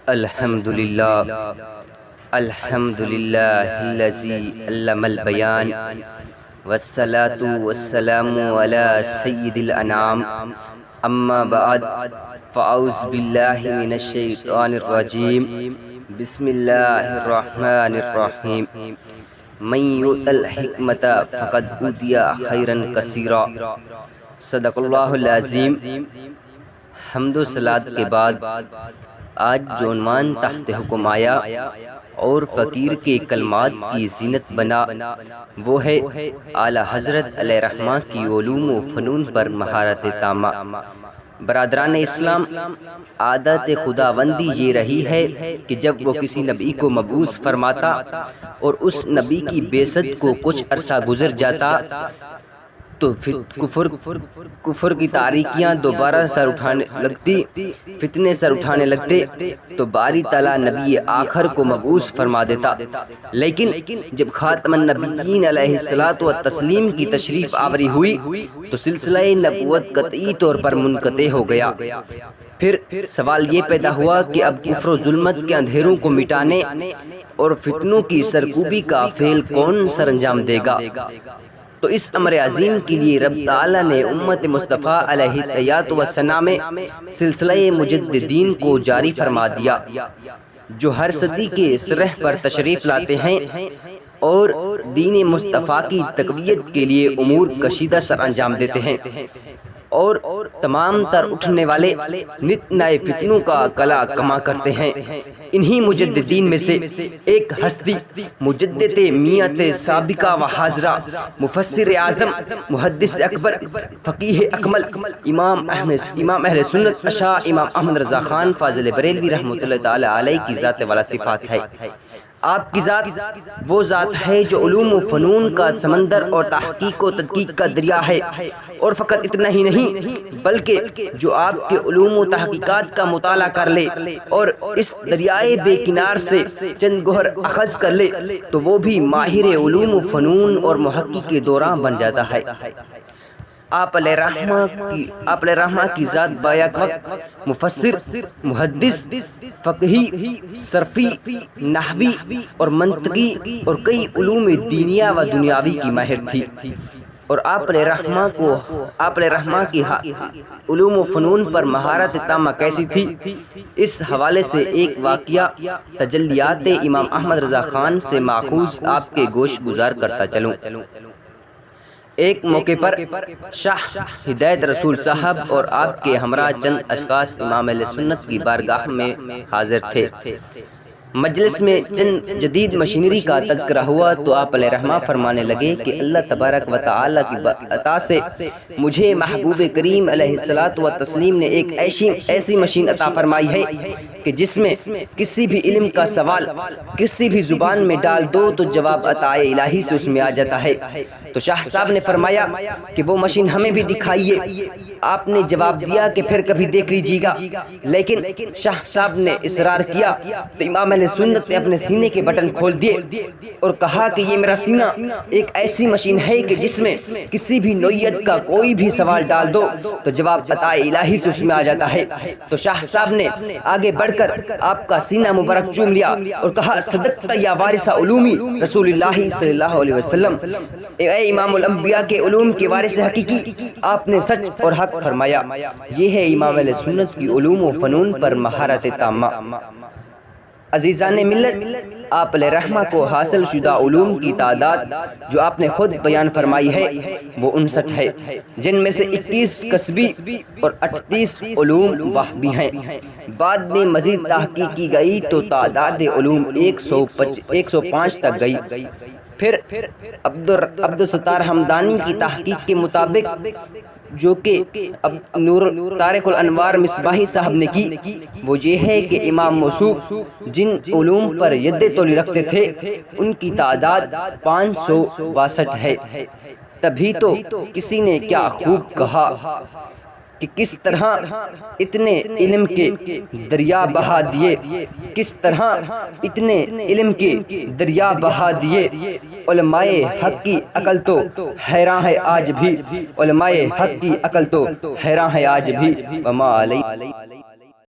الحمدللہ الذی علم البیان والصلاة والسلام علی سید الانام اما بعد فاعوذ باللہ من الشیطان الرجیم بسم اللہ الرحمن الرحیم من یؤت الحکمت فقد اوتی خیرا کثیرا صدق اللہ العظیم۔ حمد و صلات کے بعد آج جو عنوان تحت حکم آیا اور فقیر کے کلمات کی زینت بنا وہ ہے اعلیٰ حضرت علیہ رحمہ کی علوم و فنون پر مہارت تامہ۔ برادران اسلام، عادت خداوندی یہ رہی ہے کہ جب وہ کسی نبی کو مبعوث فرماتا اور اس نبی کی بعثت کو کچھ عرصہ گزر جاتا تو کفر کی تاریکیاں دوبارہ سر اٹھانے لگتی، فتنے سر اٹھانے لگتے تو باری تعالیٰ نبی آخر کو مبعوث فرما دیتا۔ لیکن جب خاتم النبیین علیہ الصلاۃ والتسلیم کی تشریف آوری ہوئی تو سلسلہ نبوت قطعی طور پر منقطع ہو گیا۔ پھر سوال یہ پیدا ہوا کہ اب کفر و ظلمت کے اندھیروں کو مٹانے اور فتنوں کی سرکوبی کا فعل کون سر انجام دے گا؟ تو اس امر عظیم کے لیے رب تعالیٰ نے امت مصطفیٰ علیہ الصلوۃ والسلام میں سلسلہ مجددین کو جاری فرما دیا، جو ہر صدی کے سرح پر تشریف لاتے ہیں اور دین مصطفیٰ کی تقویت کے لیے امور کشیدہ سر انجام دیتے ہیں اور تمام تر اٹھنے والے نت نئے فتنوں کا کلا کما کرتے ہیں۔ انہی مجددین میں سے ایک ہستی مجدد میت سابقہ و حاضرہ، مفسر اعظم، محدث اکبر، فقیہ اکمل، امام اہل سنت اشاع امام احمد رضا خان فاضل بریلوی رحمۃ اللہ تعالی علیہ کی ذات والا صفات ہے۔ آپ کی ذات وہ ذات ہے جو علوم و فنون کا سمندر اور تحقیق و تدقیق کا دریا ہے، اور فقط اتنا ہی نہیں بلکہ جو آپ کے علوم و تحقیقات کا مطالعہ کر لے اور اس دریائے بے کنار سے چند گوہر اخذ کر لے تو وہ بھی ماہر علوم و فنون اور محقق کے دوران بن جاتا ہے۔ آپ علیہ رحمہ کی ذات بیک وقت مفسر، محدث، فقہی، صرفی، نحوی اور منطقی اور کئی علوم دینیہ و دنیاوی کی ماہر تھی، اور آپ علیہ رحمہ کی علوم و فنون پر مہارت تامہ کیسی تھی؟ اس حوالے سے ایک واقعہ تجلیات امام احمد رضا خان سے ماخوذ آپ کے گوش گزار کرتا چلوں۔ ایک موقع پر شاہ ہدایت رسول صاحب اور آپ کے ہمراہ چند اشخاص امام اہل سنت کی بارگاہ میں حاضر تھے۔ مجلس میں چند جدید مشینری کا تذکرہ ہوا تو آپ علیہ رحمہ فرمانے لگے کہ اللہ تبارک و تعالیٰ کی عطا سے مجھے محبوب کریم علیہ الصلوۃ والتسلیم نے ایک ایسی مشین عطا فرمائی ہے کہ جس میں کسی بھی علم کا سوال کسی بھی زبان میں ڈال دو تو جواب عطائے الہی سے اس میں آ جاتا ہے۔ تو شاہ صاحب نے فرمایا کہ وہ مشین ہمیں بھی دکھائیے۔ آپ نے جواب دیا کہ پھر کبھی دیکھ لیجیے گا، لیکن شاہ صاحب نے اصرار کیا تو امام اہل سنت نے اپنے سینے کے بٹن کھول دیے اور کہا کہ یہ میرا سینہ ایک ایسی مشین ہے کہ جس میں کسی بھی نوعیت کا کوئی بھی سوال ڈال دو تو جواب عطائے الہی سے اس میں آ جاتا ہے۔ تو شاہ صاحب نے آگے بڑھ کر آپ کا سینہ مبارک چوم لیا اور کہا صدقت یا وارث علومی رسول اللہ صلی اللہ علیہ وسلم، اے امام الانبیاء کے علوم کے وارث حقیقی، آپ نے سچ اور حق فرمایا۔ یہ ہے امام اہل سنت کی علوم و فنون پر مہارت تامہ۔ عزیزان ملت، آپ علیہ رحمہ کو حاصل شدہ علوم کی تعداد جو آپ نے خود بیان فرمائی ہے وہ 59 ہے، جن میں سے 21 کسبی اور 38 علوم وحبی ہیں۔ بعد میں مزید تحقیق کی گئی تو تعداد علوم 105 تک گئی۔ پھر عبدالستار حمدانی کی تحقیق کے مطابق جو کہ طارق الانوار مصباحی صاحب نے کی، وہ یہ ہے کہ امام موصوف جن علوم پر ید تولی رکھتے تھے ان کی تعداد 562 ہے۔ تبھی تو کسی نے کیا خوب کہا کہ کس طرح اتنے علم کے دریا بہا دیے، کس طرح اتنے علم کے دریا بہا دیے، علماء حق کی عقل تو حیران ہے آج بھی، علماء حق کی عقل تو حیران ہے آج بھی۔ وما علیہ